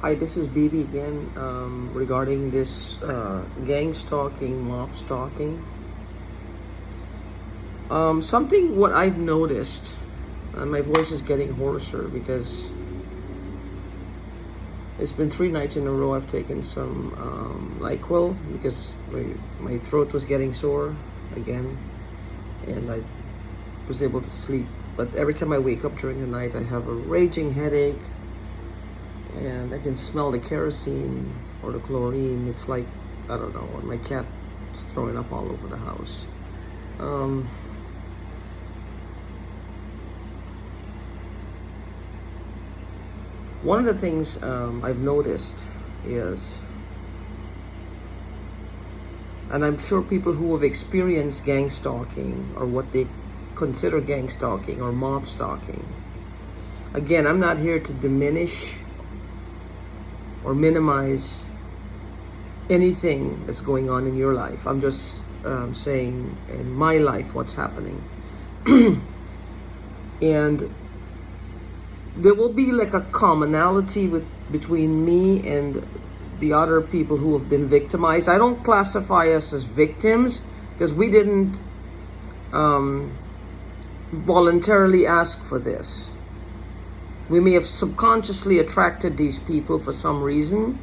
Hi, this is BB again regarding this gang stalking, mob stalking. Something what I've noticed, and my voice is getting hoarser because it's been 3 nights in a row I've taken some NyQuil because my throat was getting sore again, and I was able to sleep. But every time I wake up during the night, I have a raging headache. And I can smell the kerosene or the chlorine. It's like, I don't know, my cat is throwing up all over the house. One of the things I've noticed is, and I'm sure people who have experienced gang stalking or what they consider gang stalking or mob stalking, again, I'm not here to diminish or minimize anything that's going on in your life. I'm just saying in my life what's happening. And there will be like a commonality between me and the other people who have been victimized. I don't classify us as victims because we didn't voluntarily ask for this. We may have subconsciously attracted these people for some reason.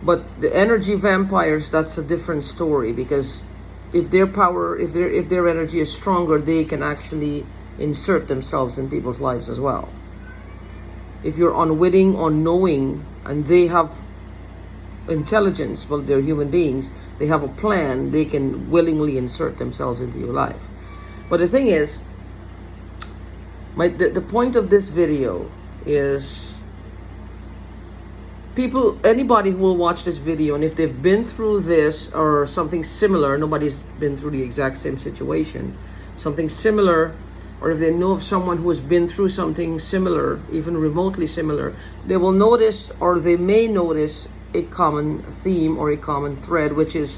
But the energy vampires, that's a different story, because if their power, if their energy is stronger, they can actually insert themselves in people's lives as well. If you're unwitting, unknowing, and they have intelligence, well, they're human beings, they have a plan, they can willingly insert themselves into your life. But the thing is, the point of this video is anybody who will watch this video, and if they've been through this or something similar, nobody's been through the exact same situation, something similar, or if they know of someone who has been through something similar, even remotely similar, they will notice, or they may notice, a common theme or a common thread, which is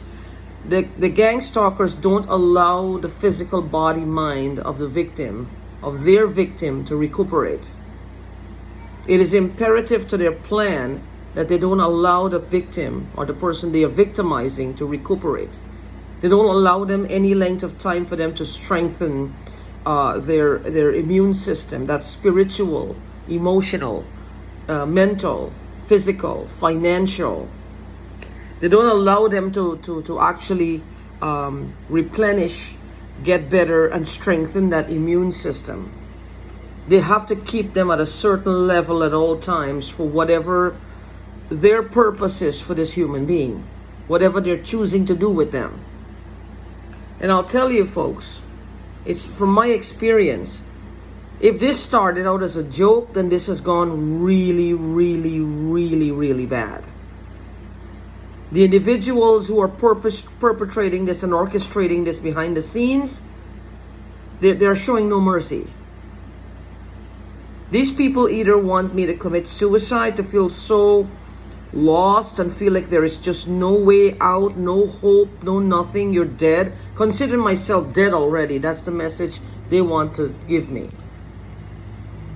the gang stalkers don't allow the physical body mind of the victim, of their victim, to recuperate. It is imperative to their plan that they don't allow the victim or the person they are victimizing to recuperate. They don't allow them any length of time for them to strengthen their immune system. That's spiritual, emotional, mental, physical, financial. They don't allow them to actually replenish, get better, and strengthen that immune system. They have to keep them at a certain level at all times for whatever their purpose is for this human being, whatever they're choosing to do with them. And I'll tell you, folks, it's from my experience, if this started out as a joke, then this has gone really, really, really, really bad. The individuals who are perpetrating this and orchestrating this behind the scenes, they're showing no mercy. These people either want me to commit suicide, to feel so lost and feel like there is just no way out, no hope, no nothing, you're dead. Consider myself dead already. That's the message they want to give me.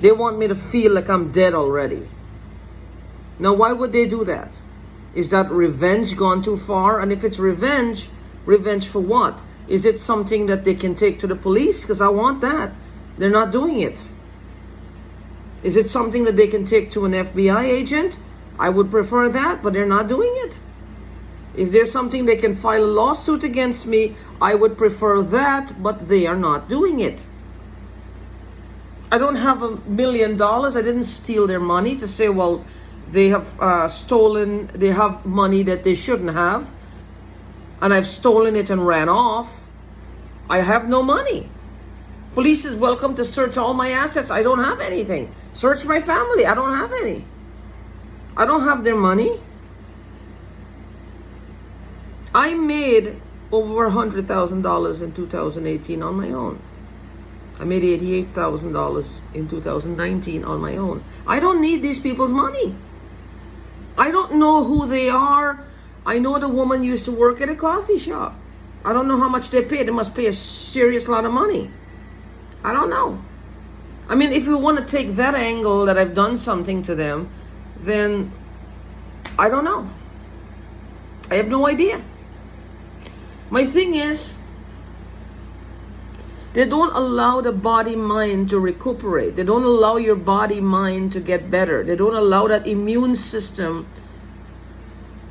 They want me to feel like I'm dead already. Now, why would they do that? Is that revenge gone too far? And if it's revenge, revenge for what? Is it something that they can take to the police? Because I want that. They're not doing it. Is it something that they can take to an FBI agent? I would prefer that, but they're not doing it. Is there something they can file a lawsuit against me? I would prefer that, but they are not doing it. I don't have $1 million. I didn't steal their money to say, well, they have stolen, they have money that they shouldn't have, and I've stolen it and ran off. I have no money. Police is welcome to search all my assets. I don't have anything. Search my family. I don't have any. I don't have their money. I made over $100,000 in 2018 on my own. I made $88,000 in 2019 on my own. I don't need these people's money. I don't know who they are. I know the woman used to work at a coffee shop. I don't know how much they pay. They must pay a serious lot of money. I don't know. I mean, if we want to take that angle that I've done something to them, then I don't know. I have no idea. My thing is, they don't allow the body-mind to recuperate. They don't allow your body-mind to get better. They don't allow that immune system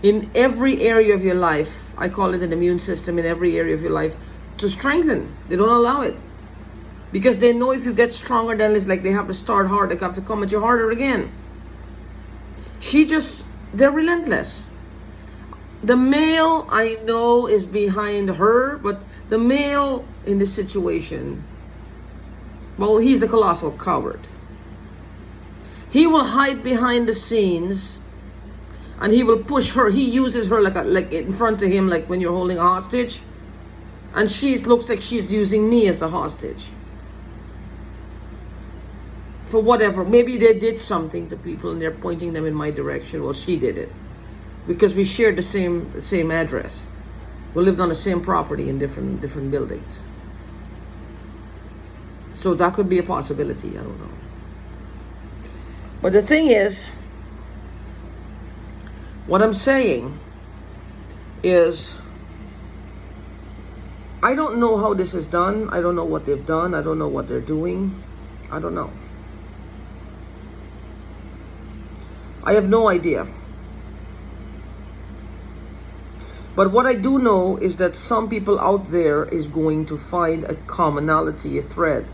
in every area of your life. I call it an immune system in every area of your life to strengthen. They don't allow it. Because they know if you get stronger, then it's like they have to start hard. They have to come at you harder again. They're relentless. The male, I know, is behind her, but the male in this situation, well, he's a colossal coward. He will hide behind the scenes and he will push her. He uses her like in front of him, like when you're holding a hostage. And she looks like she's using me as a hostage. For whatever. Maybe they did something to people and they're pointing them in my direction. Well, she did it. Because we shared the same address. We lived on the same property in different buildings. So that could be a possibility. I don't know. But the thing is, what I'm saying is, I don't know how this is done. I don't know what they've done. I don't know what they're doing. I don't know. I have no idea. But what I do know is that some people out there is going to find a commonality, a thread,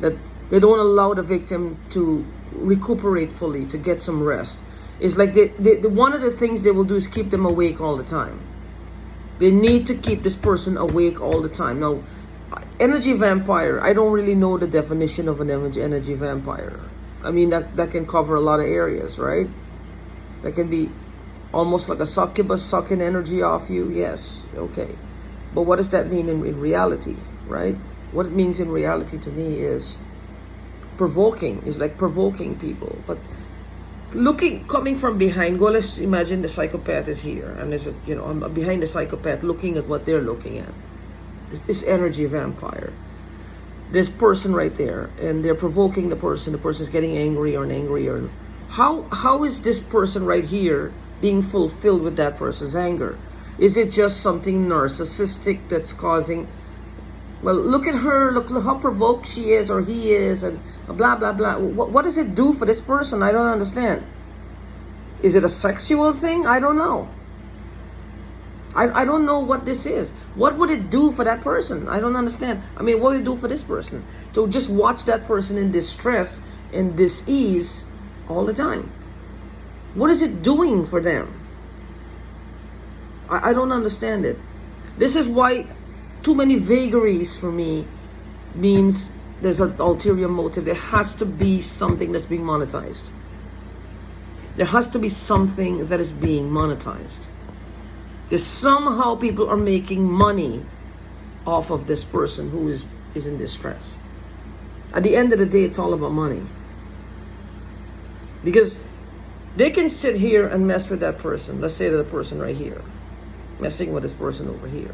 that they don't allow the victim to recuperate fully, to get some rest. It's like one of the things they will do is keep them awake all the time. They need to keep this person awake all the time. Now, energy vampire, I don't really know the definition of an energy vampire. I mean, that can cover a lot of areas, right? That can be almost like a succubus sucking energy off you. Yes, okay. But what does that mean in reality, right? What it means in reality to me is provoking. It's like provoking people. But coming from behind, let's imagine the psychopath is here. And I'm behind the psychopath looking at what they're looking at. This energy vampire. This person right there. And they're provoking the person. The person's getting angrier and angrier. How is this person right here being fulfilled with that person's anger? Is it just something narcissistic that's causing, well, look at her, look how provoked she is or he is, and blah, blah, blah. What does it do for this person? I don't understand. Is it a sexual thing? I don't know. I don't know what this is. What would it do for that person? I don't understand. I mean, what would it do for this person? To just watch that person in distress and dis-ease all the time. What is it doing for them? I don't understand it. This is why too many vagaries for me means there's an ulterior motive. There has to be something that's being monetized. There has to be something that is being monetized. There's somehow people are making money off of this person who is in distress. At the end of the day, it's all about money. Because they can sit here and mess with that person. Let's say that the person right here, messing with this person over here.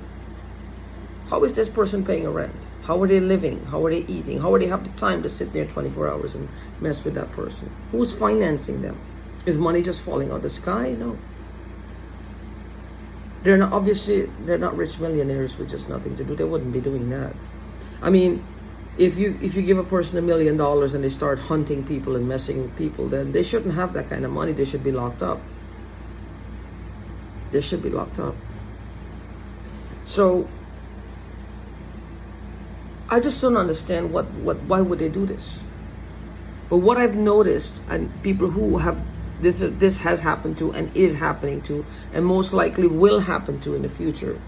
How is this person paying a rent? How are they living? How are they eating? How are they have the time to sit there 24 hours and mess with that person? Who's financing them? Is money just falling out of the sky? No. They're not rich millionaires with just nothing to do. They wouldn't be doing that. I mean, if you give a person $1 million and they start hunting people and messing with people, then they shouldn't have that kind of money. They should be locked up. They should be locked up. So I just don't understand why would they do this. But what I've noticed, and people who have this has happened to and is happening to and most likely will happen to in the future,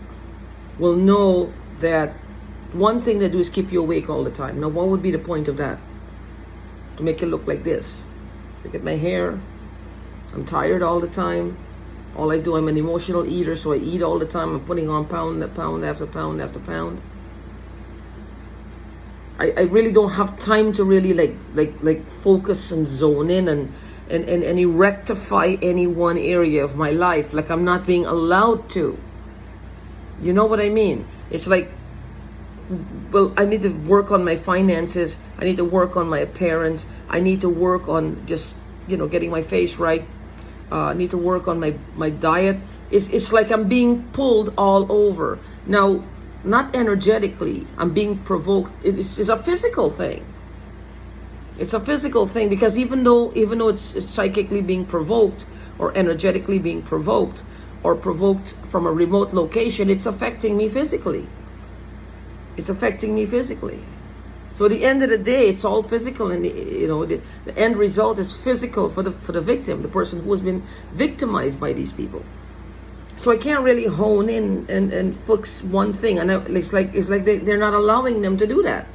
will know that one thing they do is keep you awake all the time. Now, what would be the point of that? To make it look like this. Look at my hair. I'm tired all the time. All I do, I'm an emotional eater, so I eat all the time. I'm putting on pound after pound after pound. I really don't have time to really like focus and zone in and rectify any one area of my life. Like I'm not being allowed to. You know what I mean? It's like well, I need to work on my finances. I need to work on my appearance. I need to work on just, getting my face right. I need to work on my diet. It's like I'm being pulled all over. Now, not energetically, I'm being provoked. It's a physical thing. It's a physical thing, because even though it's psychically being provoked, or energetically being provoked, or provoked from a remote location, it's affecting me physically. It's affecting me physically. So at the end of the day, it's all physical, and the end result is physical for the victim, the person who has been victimized by these people. So I can't really hone in and fix one thing, and it's like they're not allowing them to do that.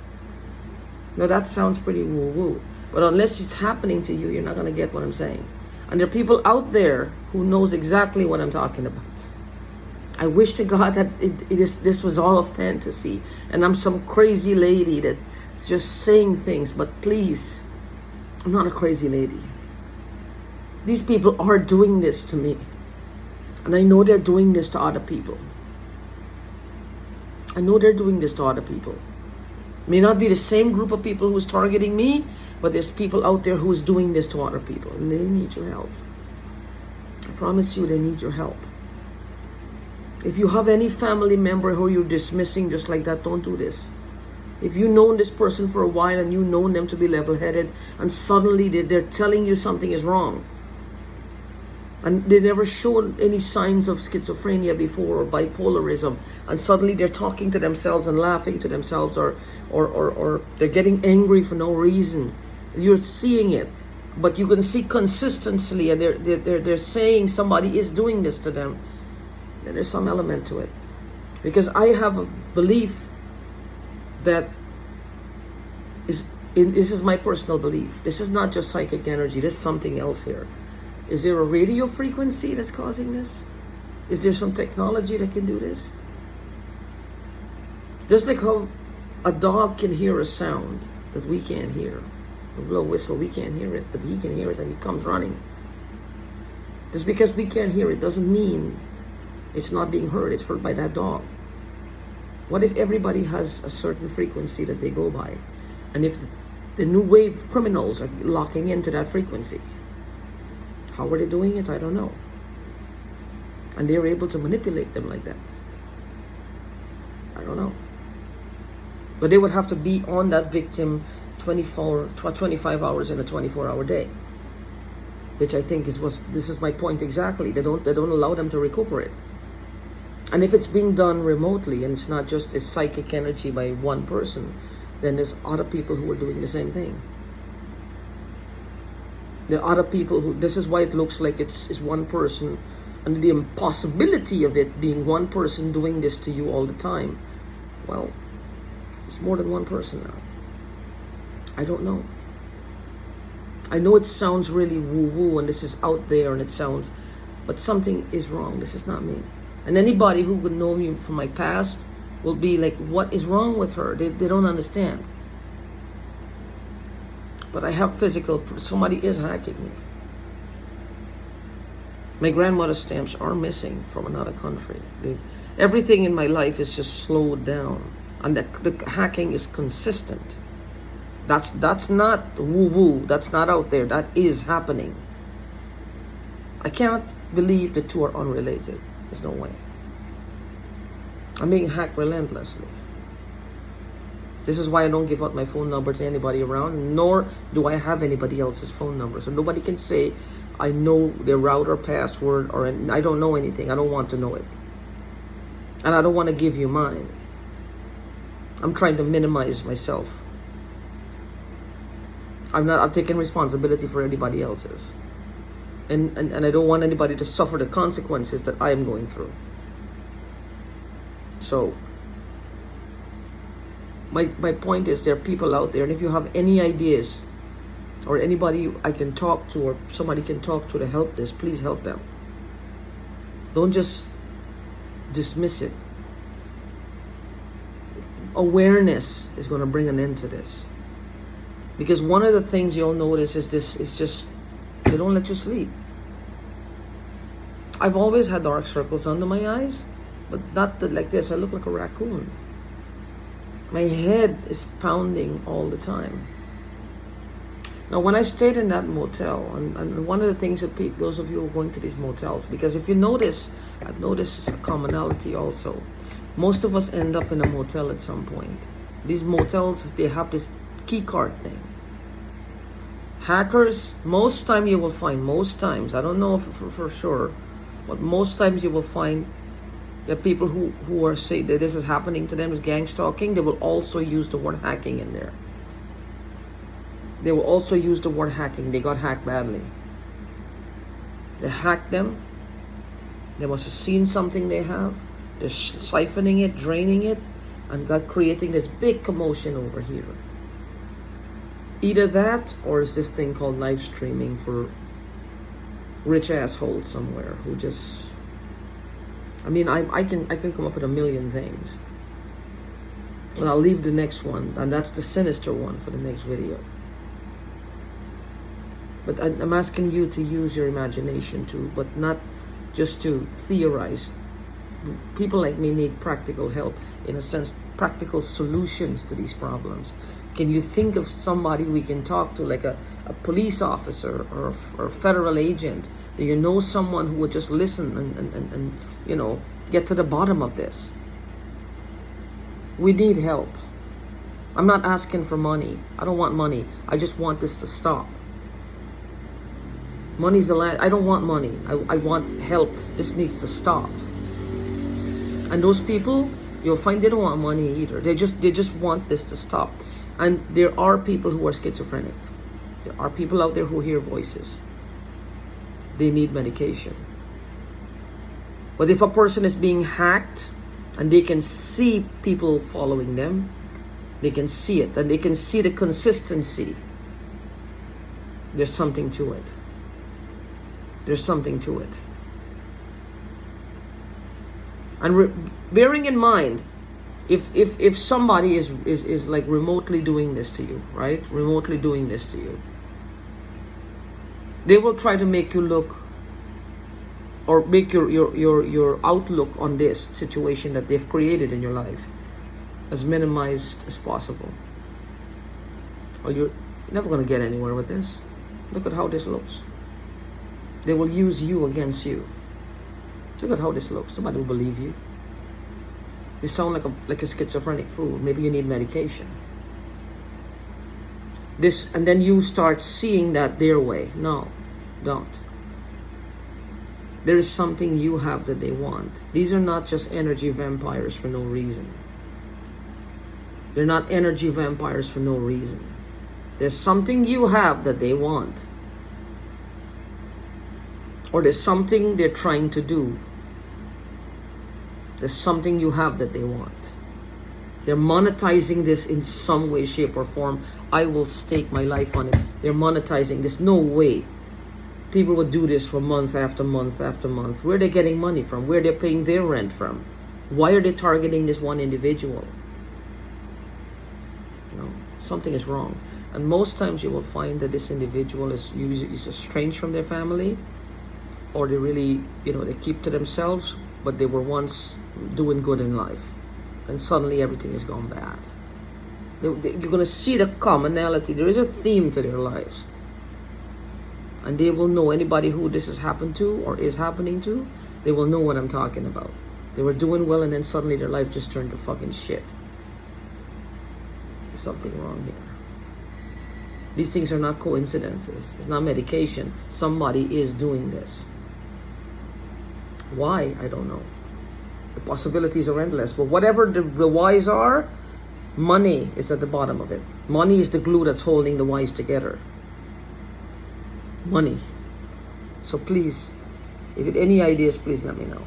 Now that sounds pretty woo-woo, but unless it's happening to you, you're not going to get what I'm saying. And there are people out there who knows exactly what I'm talking about. I wish to God that this was all a fantasy, and I'm some crazy lady that's just saying things, but please, I'm not a crazy lady. These people are doing this to me, and I know they're doing this to other people. I know they're doing this to other people. May not be the same group of people who's targeting me, but there's people out there who's doing this to other people, and they need your help. I promise you, they need your help. If you have any family member who you're dismissing just like that, don't do this. If you've known this person for a while and you've known them to be level-headed, and suddenly they're telling you something is wrong, and they never showed any signs of schizophrenia before, or bipolarism, and suddenly they're talking to themselves and laughing to themselves, or they're getting angry for no reason. You're seeing it, but you can see consistently, and they're saying somebody is doing this to them. Then there's some element to it, because I have a belief that this is my personal belief. This is not just psychic energy. There's something else here. Is there a radio frequency that's causing this? Is there some technology that can do this? Just like how a dog can hear a sound that we can't hear. A blow whistle, we can't hear it, but he can hear it and he comes running. Just because we can't hear it doesn't mean it's not being heard. It's heard by that dog. What if everybody has a certain frequency that they go by? And if the new wave criminals are locking into that frequency, how are they doing it? I don't know. And they're able to manipulate them like that. I don't know. But they would have to be on that victim 25 hours in a 24-hour day, which I think this is my point exactly. They don't allow them to recuperate. And if it's being done remotely, and it's not just a psychic energy by one person, then there's other people who are doing the same thing. There are other people who, this is why it looks like it's one person, and the impossibility of it being one person doing this to you all the time. Well, it's more than one person now. I don't know. I know it sounds really woo-woo, and this is out there, and it sounds, but something is wrong. This is not me. And anybody who would know me from my past will be like, what is wrong with her? They don't understand. But I have somebody is hacking me. My grandmother's stamps are missing from another country. Everything in my life is just slowed down. And the hacking is consistent. That's not woo-woo. That's not out there. That is happening. I can't believe the two are unrelated. There's no way. I'm being hacked relentlessly. This is why I don't give out my phone number to anybody around, nor do I have anybody else's phone number. So nobody can say, I know their router password, or I don't know anything. I don't want to know it. And I don't want to give you mine. I'm trying to minimize myself. I'm taking responsibility for anybody else's. And I don't want anybody to suffer the consequences that I am going through. So, my point is, there are people out there, and if you have any ideas, or anybody I can talk to, or somebody can talk to help this, please help them. Don't just dismiss it. Awareness is going to bring an end to this. Because one of the things you'll notice is just, they don't let you sleep. I've always had dark circles under my eyes, but not like this. I look like a raccoon. My head is pounding all the time. Now, when I stayed in that motel, and one of the things that those of you who are going to these motels, because if you notice, I've noticed a commonality also. Most of us end up in a motel at some point. These motels, they have this key card thing. Hackers, most times, I don't know for sure, but most times you will find that people who are say that this is happening to them is gang stalking, they will also use the word hacking in there. They will also use the word hacking. They got hacked badly. They hacked them. They must have seen something they have. They're siphoning it, draining it, and creating this big commotion over here. Either that, or is this thing called live streaming for rich assholes somewhere who just... I mean, I can come up with a million things. And I'll leave the next one, and that's the sinister one for the next video. But I'm asking you to use your imagination too, but not just to theorize. People like me need practical help, in a sense, practical solutions to these problems. Can you think of somebody we can talk to, like a police officer or a federal agent? Do you know someone who would just listen and you know, get to the bottom of this? We need help. I'm not asking for money. I don't want money. I just want this to stop. Money's a land. I don't want money. I want help. This needs to stop. And those people, you'll find they don't want money either. They just want this to stop. And there are people who are schizophrenic. There are people out there who hear voices. They need medication. But if a person is being hacked and they can see people following them, they can see it, and they can see the consistency, there's something to it. There's something to it. And bearing in mind, if somebody is like remotely doing this to you, right? Remotely doing this to you, they will try to make you look, or make your outlook on this situation that they've created in your life as minimized as possible. Or you're never going to get anywhere with this. Look at how this looks. They will use you against you. Look at how this looks. Nobody will believe you. You sound like a schizophrenic fool. Maybe you need medication. This, and then you start seeing that their way. No, don't. There is something you have that they want. These are not just energy vampires for no reason. They're not energy vampires for no reason. There's something you have that they want. Or there's something they're trying to do. There's something you have that they want. They're monetizing this in some way, shape, or form. I will stake my life on it. They're monetizing this. No way people would do this for month after month after month. Where are they getting money from? Where are they paying their rent from? Why are they targeting this one individual? No, something is wrong. And most times you will find that this individual is estranged from their family, or they really, they keep to themselves, but they were once doing good in life, and suddenly everything has gone bad. You're going to see the commonality. There is a theme to their lives. And they will know, anybody who this has happened to or is happening to, they will know what I'm talking about. They were doing well, and then suddenly their life just turned to fucking shit. There's something wrong here. These things are not coincidences. It's not medication. Somebody is doing this. Why? I don't know. The possibilities are endless. But whatever the whys are, money is at the bottom of it. Money is the glue that's holding the whys together. Money. So please, if you have any ideas, please let me know.